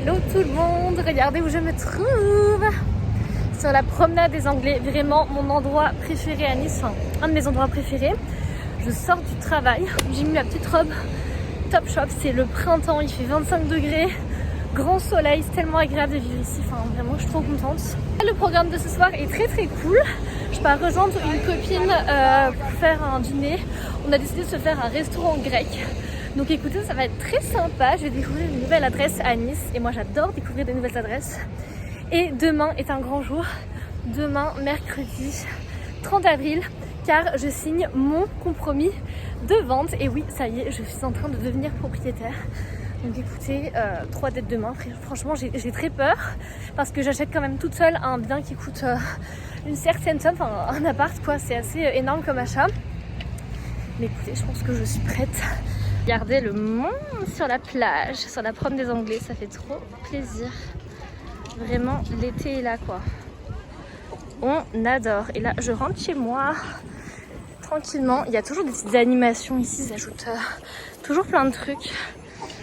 Hello tout le monde, regardez où je me trouve. Sur la promenade des Anglais, vraiment mon endroit préféré à Nice, enfin un de mes endroits préférés. Je sors du travail, j'ai mis ma petite robe Topshop, c'est le printemps, il fait 25 degrés, grand soleil, c'est tellement agréable de vivre ici, enfin vraiment je suis trop contente. Le programme de ce soir est très cool, je pars rejoindre une copine pour faire un dîner. On a décidé de se faire un restaurant grec. Donc écoutez, ça va être très sympa, je vais découvrir une nouvelle adresse à Nice et moi j'adore découvrir des nouvelles adresses. Et demain est un grand jour, demain mercredi 30 avril, car je signe mon compromis de vente. Et oui, ça y est, je suis en train de devenir propriétaire. Donc écoutez, trop d'être demain, franchement j'ai très peur parce que j'achète quand même toute seule un bien qui coûte une certaine somme, enfin un appart quoi, c'est assez énorme comme achat. Mais écoutez, je pense que je suis prête. Regardez le monde sur la plage, sur la promenade des Anglais, ça fait trop plaisir. Vraiment, l'été est là quoi. On adore. Et là, je rentre chez moi tranquillement. Il y a toujours des petites animations ici, ils ajoutent toujours plein de trucs.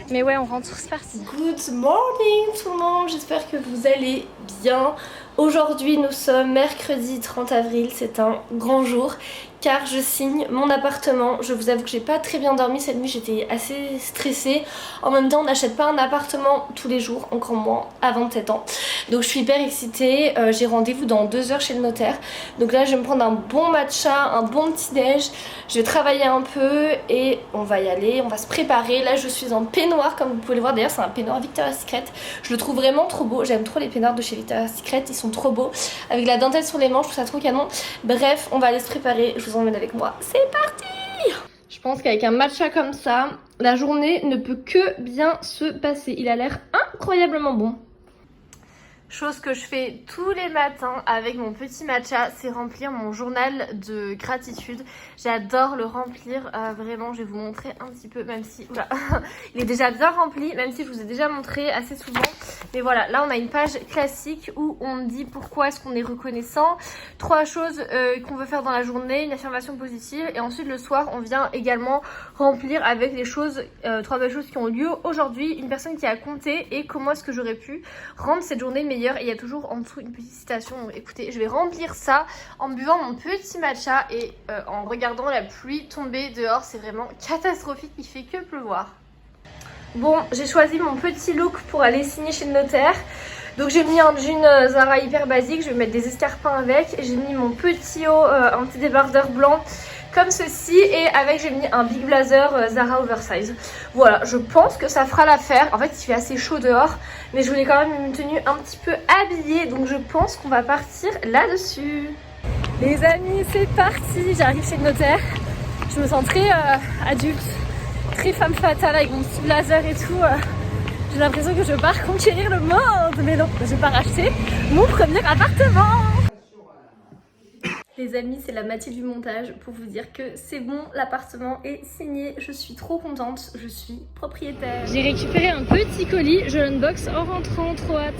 Mais ouais, on rentre, c'est parti. Good morning tout le monde, j'espère que vous allez bien. Aujourd'hui, nous sommes mercredi 30 avril, c'est un grand jour car je signe mon appartement. Je vous avoue que j'ai pas très bien dormi cette nuit, j'étais assez stressée. En même temps, on n'achète pas un appartement tous les jours, encore moins à 27 ans. Donc je suis hyper excitée, j'ai rendez-vous dans 2 heures chez le notaire. Donc là, je vais me prendre un bon matcha, un bon petit déj. Je vais travailler un peu et on va y aller, on va se préparer. Là, je suis en peignoir comme vous pouvez le voir. D'ailleurs, c'est un peignoir Victoria's Secret. Je le trouve vraiment trop beau. J'aime trop les peignoirs de chez Victoria's Secret, ils sont trop beaux. Avec la dentelle sur les manches, je trouve ça trop canon. Bref, on va aller se préparer. Je vous emmène avec moi. C'est parti! Je pense qu'avec un matcha comme ça, la journée ne peut que bien se passer. Il a l'air incroyablement bon. Chose que je fais tous les matins avec mon petit matcha, c'est remplir mon journal de gratitude. J'adore le remplir, vraiment je vais vous montrer un petit peu, même si oula, il est déjà bien rempli, même si je vous ai déjà montré assez souvent. Mais voilà, là on a une page classique où on dit pourquoi est-ce qu'on est reconnaissant, 3 choses qu'on veut faire dans la journée, une affirmation positive, et ensuite le soir on vient également remplir avec les choses, 3 belles choses qui ont lieu aujourd'hui, une personne qui a compté et comment est-ce que j'aurais pu rendre cette journée meilleure. Et il y a toujours en dessous une petite citation. Donc écoutez, je vais remplir ça en buvant mon petit matcha et en regardant la pluie tomber dehors. C'est vraiment catastrophique, il fait que pleuvoir. Bon, j'ai choisi mon petit look pour aller signer chez le notaire. Donc j'ai mis un jean Zara hyper basique, je vais mettre des escarpins avec. J'ai mis mon petit haut, un petit débardeur blanc comme ceci, et avec j'ai mis un big blazer Zara oversize. Voilà, je pense que ça fera l'affaire. En fait il fait assez chaud dehors, mais je voulais quand même une tenue un petit peu habillée, donc je pense qu'on va partir là-dessus. Les amis, c'est parti, j'arrive chez le notaire. Je me sens très adulte, très femme fatale avec mon petit blazer et tout. J'ai l'impression que je pars conquérir le monde, mais non, je pars acheter mon premier appartement. Les amis, c'est la moitié du montage pour vous dire que c'est bon, l'appartement est signé, je suis trop contente, je suis propriétaire. J'ai récupéré un petit colis, je l'unbox en rentrant, trop hâte.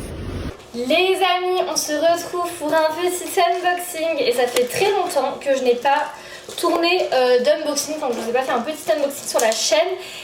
Les amis, on se retrouve pour un petit unboxing et ça fait très longtemps que je n'ai pas tourné d'unboxing, donc je vous ai pas fait un petit unboxing sur la chaîne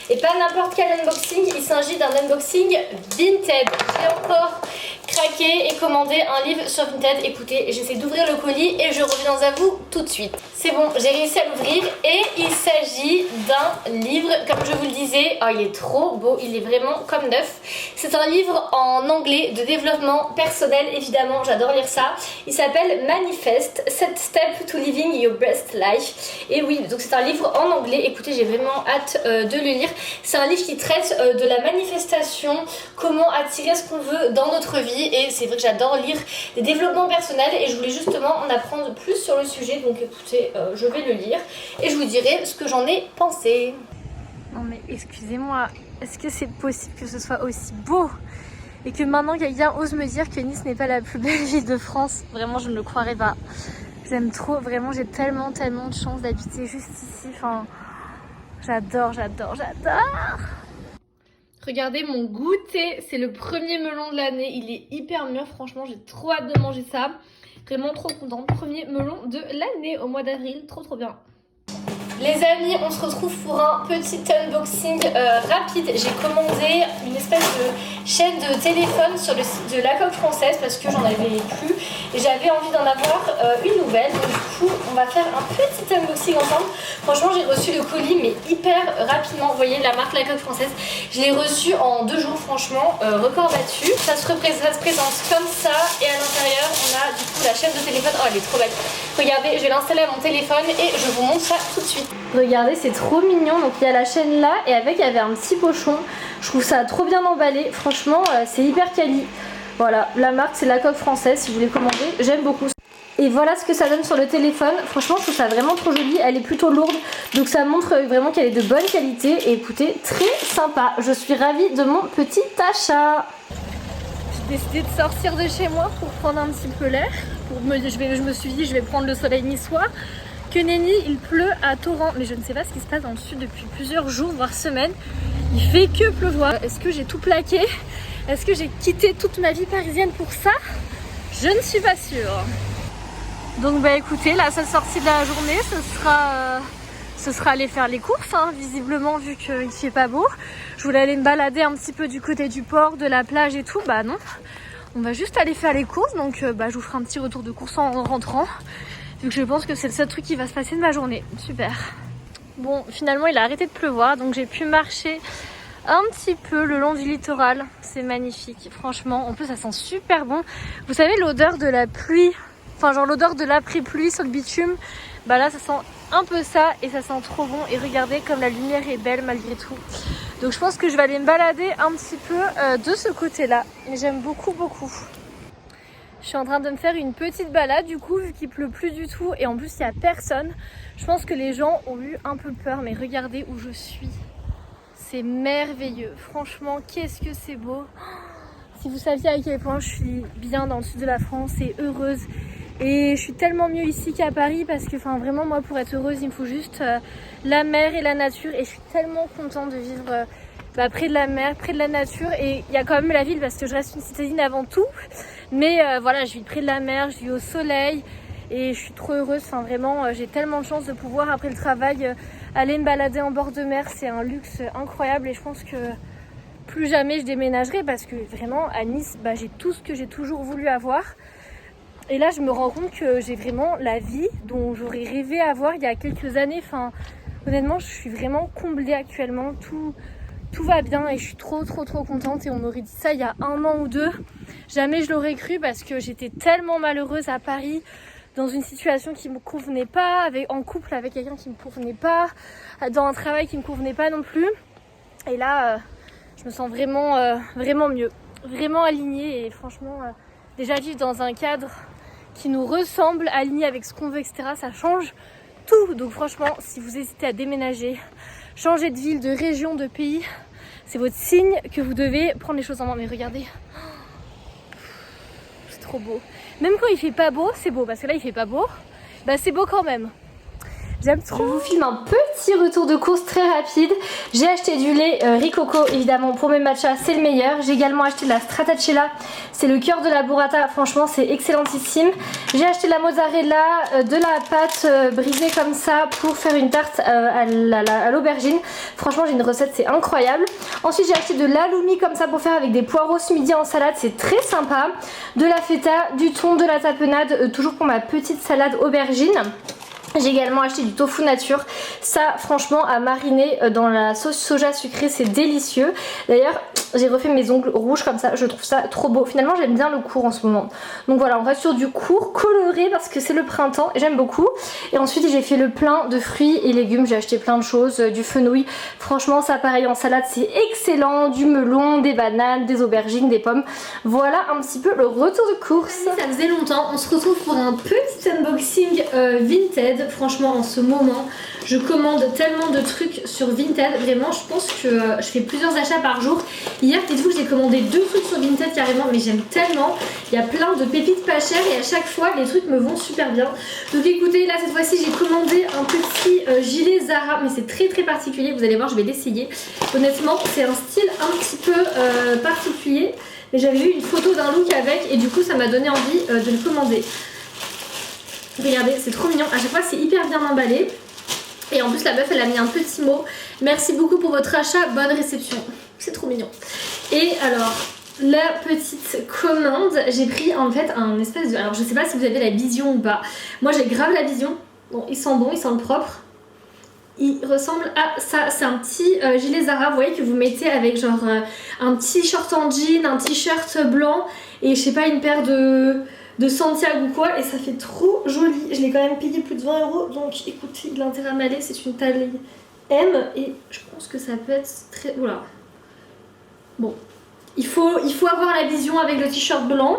et pas n'importe quel unboxing, il s'agit d'un unboxing Vinted. J'ai encore craqué et commandé un livre sur Vinted. Écoutez, j'essaie d'ouvrir le colis et je reviens à vous tout de suite. C'est bon, j'ai réussi à l'ouvrir et il s'agit d'un livre, comme je vous le disais. Oh, il est trop beau, il est vraiment comme neuf. C'est un livre en anglais de développement personnel, évidemment, j'adore lire ça. Il s'appelle Manifest, 7 Steps to Living Your Best Life. Et oui, donc c'est un livre en anglais. Écoutez, j'ai vraiment hâte de le lire. C'est un livre qui traite de la manifestation, comment attirer ce qu'on veut dans notre vie. Et c'est vrai que j'adore lire des développements personnels et je voulais justement en apprendre plus sur le sujet. Donc écoutez, je vais le lire et je vous dirai ce que j'en ai pensé. Non mais excusez-moi, est-ce que c'est possible que ce soit aussi beau et que maintenant quelqu'un ose me dire que Nice n'est pas la plus belle ville de France? Vraiment, je ne le croirais pas. J'aime trop, vraiment, j'ai tellement de chance d'habiter juste ici. Enfin, j'adore. Regardez mon goûter, c'est le premier melon de l'année, il est hyper mûr, franchement j'ai trop hâte de manger ça. Vraiment trop contente, premier melon de l'année au mois d'avril, trop bien. Les amis, on se retrouve pour un petit unboxing rapide. J'ai commandé une espèce de chaîne de téléphone sur le site de La Coque Française parce que j'en avais plus et j'avais envie d'en avoir une nouvelle. Donc du coup, on va faire un petit unboxing ensemble. Franchement, j'ai reçu le colis mais hyper rapidement. Vous voyez la marque La Coque Française. Je l'ai reçu en 2 jours, franchement, record battu. Ça se présente comme ça et à l'intérieur, on a du coup la chaîne de téléphone. Oh, elle est trop belle. Regardez, je vais l'installer à mon téléphone et je vous montre ça tout de suite. Regardez, c'est trop mignon. Donc il y a la chaîne là et avec il y avait un petit pochon. Je trouve ça trop bien emballé. Franchement, c'est hyper quali. Voilà, la marque c'est La Coque Française si vous voulez commander. J'aime beaucoup. Et voilà ce que ça donne sur le téléphone. Franchement, je trouve ça vraiment trop joli. Elle est plutôt lourde, donc ça montre vraiment qu'elle est de bonne qualité. Et écoutez, très sympa. Je suis ravie de mon petit achat. J'ai décidé de sortir de chez moi pour prendre un petit peu l'air. Je me suis dit, je vais prendre le soleil niçois. Que nenni, il pleut à torrent. Mais je ne sais pas ce qui se passe dans le sud depuis plusieurs jours, voire semaines. Il fait que pleuvoir. Est-ce que j'ai tout plaqué? Est-ce que j'ai quitté toute ma vie parisienne pour ça? Je ne suis pas sûre. Donc bah écoutez, la seule sortie de la journée, ce sera aller faire les courses, hein, visiblement vu qu'il fait pas beau. Je voulais aller me balader un petit peu du côté du port, de la plage et tout. Bah non, on va juste aller faire les courses. Donc bah, je vous ferai un petit retour de course en rentrant. Vu que je pense que c'est le seul truc qui va se passer de ma journée. Super. Bon, finalement il a arrêté de pleuvoir, donc j'ai pu marcher un petit peu le long du littoral. C'est magnifique, franchement. En plus ça sent super bon. Vous savez l'odeur de la pluie, enfin genre l'odeur de l'après-pluie sur le bitume. Bah là ça sent un peu ça et ça sent trop bon. Et regardez comme la lumière est belle malgré tout. Donc je pense que je vais aller me balader un petit peu de ce côté-là. Mais j'aime beaucoup. Je suis en train de me faire une petite balade du coup vu qu'il pleut plus du tout et en plus il n'y a personne. Je pense que les gens ont eu un peu peur mais regardez où je suis. C'est merveilleux. Franchement, qu'est-ce que c'est beau. Si vous saviez à quel point je suis bien dans le sud de la France et heureuse. Et je suis tellement mieux ici qu'à Paris parce que vraiment moi pour être heureuse il me faut juste la mer et la nature. Et je suis tellement contente de vivre près de la mer, près de la nature. Et il y a quand même la ville parce que je reste une citadine avant tout. Mais voilà, je vis près de la mer, je vis au soleil et je suis trop heureuse. Enfin vraiment, j'ai tellement de chance de pouvoir après le travail aller me balader en bord de mer. C'est un luxe incroyable et je pense que plus jamais je déménagerai parce que vraiment à Nice, j'ai tout ce que j'ai toujours voulu avoir. Et là, je me rends compte que j'ai vraiment la vie dont j'aurais rêvé avoir il y a quelques années. Enfin, honnêtement, je suis vraiment comblée actuellement. Tout va bien et je suis trop contente et on m'aurait dit ça il y a 1 an ou 2. Jamais je l'aurais cru parce que j'étais tellement malheureuse à Paris dans une situation qui me convenait pas, en couple avec quelqu'un qui me convenait pas, dans un travail qui me convenait pas non plus. Et là, je me sens vraiment mieux, vraiment alignée et franchement, déjà vivre dans un cadre qui nous ressemble, aligné avec ce qu'on veut, etc. Ça change tout. Donc franchement, si vous hésitez à déménager, changer de ville, de région, de pays, c'est votre signe que vous devez prendre les choses en main. Mais regardez, c'est trop beau. Même quand il fait pas beau, c'est beau. Parce que là, il fait pas beau, c'est beau quand même. J'aime trop. Je vous filme un petit retour de course très rapide. J'ai acheté du lait Ricoco évidemment pour mes matchas, c'est le meilleur. J'ai également acheté de la stracciatella, c'est le cœur de la burrata, franchement c'est excellentissime. J'ai acheté de la mozzarella, de la pâte brisée comme ça pour faire une tarte à l'aubergine. Franchement j'ai une recette, c'est incroyable. Ensuite j'ai acheté de l'aloumi comme ça pour faire avec des poireaux ce midi en salade, c'est très sympa. De la feta, du thon, de la tapenade, toujours pour ma petite salade aubergine. J'ai également acheté du tofu nature, ça franchement à mariner dans la sauce soja sucrée c'est délicieux. D'ailleurs j'ai refait mes ongles rouges comme ça, je trouve ça trop beau. Finalement j'aime bien le court en ce moment. Donc voilà, on reste sur du court coloré parce que c'est le printemps et j'aime beaucoup. Et ensuite j'ai fait le plein de fruits et légumes, j'ai acheté plein de choses, du fenouil. Franchement ça pareil en salade c'est excellent, du melon, des bananes, des aubergines, des pommes. Voilà un petit peu le retour de course. Ça faisait longtemps, on se retrouve pour un petit unboxing Vinted. Franchement en ce moment je commande tellement de trucs sur Vinted, vraiment je pense que je fais plusieurs achats par jour. Hier dites-vous que j'ai commandé 2 trucs sur Vinted carrément, mais j'aime tellement, il y a plein de pépites pas chères et à chaque fois les trucs me vont super bien. Donc écoutez, là cette fois-ci j'ai commandé un petit gilet Zara, mais c'est très particulier, vous allez voir je vais l'essayer. Honnêtement c'est un style un petit peu particulier, mais j'avais vu une photo d'un look avec et du coup ça m'a donné envie de le commander. Regardez, c'est trop mignon. À chaque fois, c'est hyper bien emballé. Et en plus la meuf elle a mis un petit mot: merci beaucoup pour votre achat, bonne réception. C'est trop mignon. Et alors la petite commande, j'ai pris en fait un espèce de... Alors je sais pas si vous avez la vision ou pas. Moi j'ai grave la vision. Bon, il sent bon, il sent le propre. Il ressemble à ça. C'est un petit gilet Zara, vous voyez, que vous mettez avec genre un petit short en jean, un t-shirt blanc et je sais pas, une paire de Santiago ou quoi. Et ça fait trop joli. Je l'ai quand même payé plus de 20 €. Donc écoutez, l'intérêt à m'aller, c'est une taille M. Et je pense que ça peut être très... Oula. Bon. Il faut avoir la vision avec le t-shirt blanc.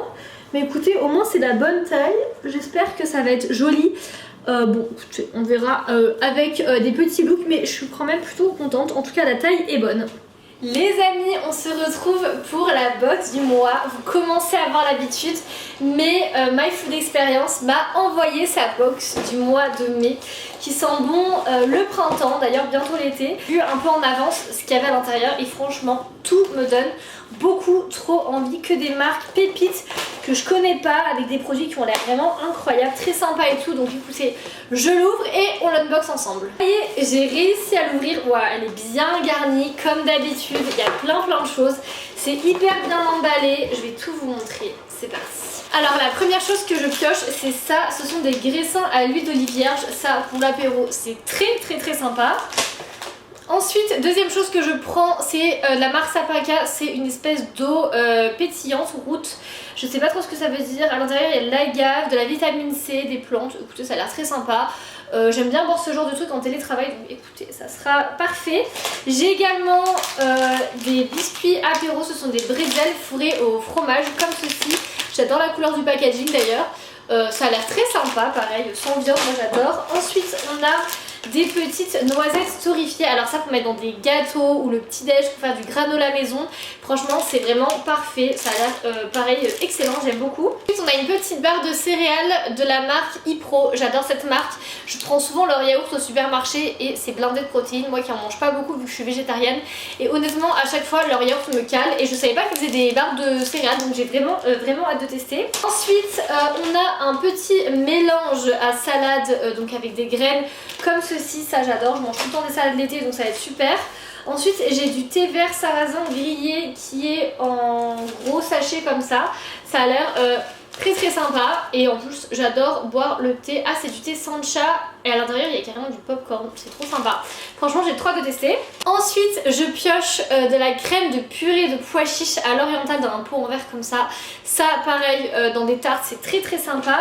Mais écoutez, au moins c'est la bonne taille. J'espère que ça va être joli. Bon, écoutez, on verra avec des petits looks. Mais je suis quand même plutôt contente. En tout cas, la taille est bonne. Les amis, on se retrouve pour la box du mois. Vous commencez à avoir l'habitude, mais My Food Experience m'a envoyé sa box du mois de mai qui sent bon le printemps, d'ailleurs bientôt l'été. J'ai vu un peu en avance ce qu'il y avait à l'intérieur et franchement tout me donne beaucoup trop envie, que des marques pépites que je connais pas, avec des produits qui ont l'air vraiment incroyables, très sympa et tout. Donc écoutez, je l'ouvre et on l'unbox ensemble. Vous voyez, j'ai réussi à l'ouvrir. Ouais, elle est bien garnie comme d'habitude, il y a plein de choses, c'est hyper bien emballé. Je vais tout vous montrer, c'est parti. Alors la première chose que je pioche, c'est ça, ce sont des graissins à l'huile d'olive vierge. Ça pour l'apéro c'est très sympa. Ensuite, deuxième chose que je prends, c'est la marque Sapaka. C'est une espèce d'eau pétillante, route. Je sais pas trop ce que ça veut dire. À l'intérieur, il y a de l'agave, de la vitamine C, des plantes. Écoutez, ça a l'air très sympa. J'aime bien boire ce genre de truc en télétravail. Donc écoutez, ça sera parfait. J'ai également des biscuits apéro. Ce sont des bretzels fourrés au fromage, comme ceci. J'adore la couleur du packaging d'ailleurs. Ça a l'air très sympa, pareil, sans viande, moi j'adore. Ensuite, on a des petites noisettes torréfiées. Alors ça pour mettre dans des gâteaux ou le petit déj pour faire du granola maison. Franchement c'est vraiment parfait. Ça a l'air pareil excellent, j'aime beaucoup. Ensuite on a une petite barre de céréales de la marque Ipro. J'adore cette marque. Je prends souvent leur yaourt au supermarché et c'est blindé de protéines. Moi qui en mange pas beaucoup vu que je suis végétarienne. Et honnêtement à chaque fois leur yaourt me cale. Et je savais pas qu'ils faisaient des barres de céréales. Donc j'ai vraiment hâte de tester. Ensuite on a un petit mélange à salade donc avec des graines comme ceci, ça j'adore, je mange tout le temps des salades l'été donc ça va être super. Ensuite j'ai du thé vert sarrasin grillé qui est en gros sachet comme ça. Ça a l'air très sympa et en plus j'adore boire le thé. Ah c'est du thé Sancha et à l'intérieur il y a carrément du popcorn, c'est trop sympa. Franchement j'ai trop hâte de tester. Ensuite je pioche de la crème de purée de pois chiches à l'oriental dans un pot en verre comme ça. Ça pareil dans des tartes c'est très sympa.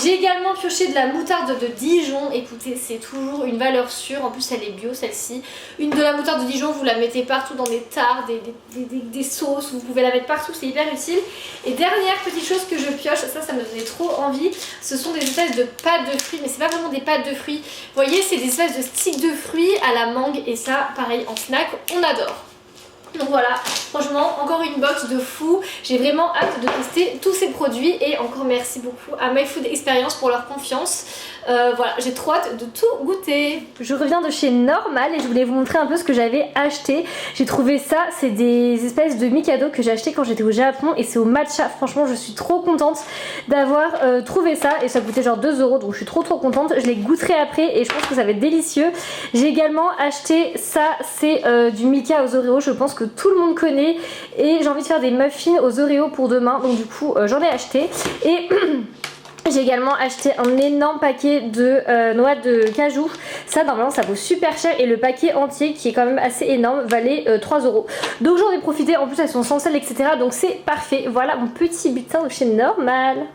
J'ai également pioché de la moutarde de Dijon. Écoutez c'est toujours une valeur sûre, en plus elle est bio celle-ci. Une de la moutarde de Dijon vous la mettez partout dans des tartes, des sauces, vous pouvez la mettre partout, c'est hyper utile. Et dernière petite chose que je pioche, ça me donnait trop envie, ce sont des espèces de pâtes de fruits, mais c'est pas vraiment des pâtes de fruits. Vous voyez c'est des espèces de sticks de fruits à la mangue et ça pareil en snack on adore. Donc voilà, franchement encore une box de fou. J'ai vraiment hâte de tester tous ces produits et encore merci beaucoup à My Food Experience pour leur confiance. Voilà, j'ai trop hâte de tout goûter. Je reviens de chez Normal et je voulais vous montrer un peu ce que j'avais acheté. J'ai trouvé ça, c'est des espèces de Mikado que j'ai acheté quand j'étais au Japon et c'est au matcha. Franchement je suis trop contente d'avoir trouvé ça et ça coûtait genre 2 € donc je suis trop contente. Je les goûterai après et je pense que ça va être délicieux. J'ai également acheté ça, c'est du Mika aux Oreos, je pense que tout le monde connaît et j'ai envie de faire des muffins aux Oreos pour demain donc du coup j'en ai acheté et j'ai également acheté un énorme paquet de noix de cajou. Ça normalement ça vaut super cher et le paquet entier qui est quand même assez énorme valait 3 €. Donc j'en ai profité, en plus elles sont sans sel etc. Donc c'est parfait. Voilà mon petit butin de chez Normal.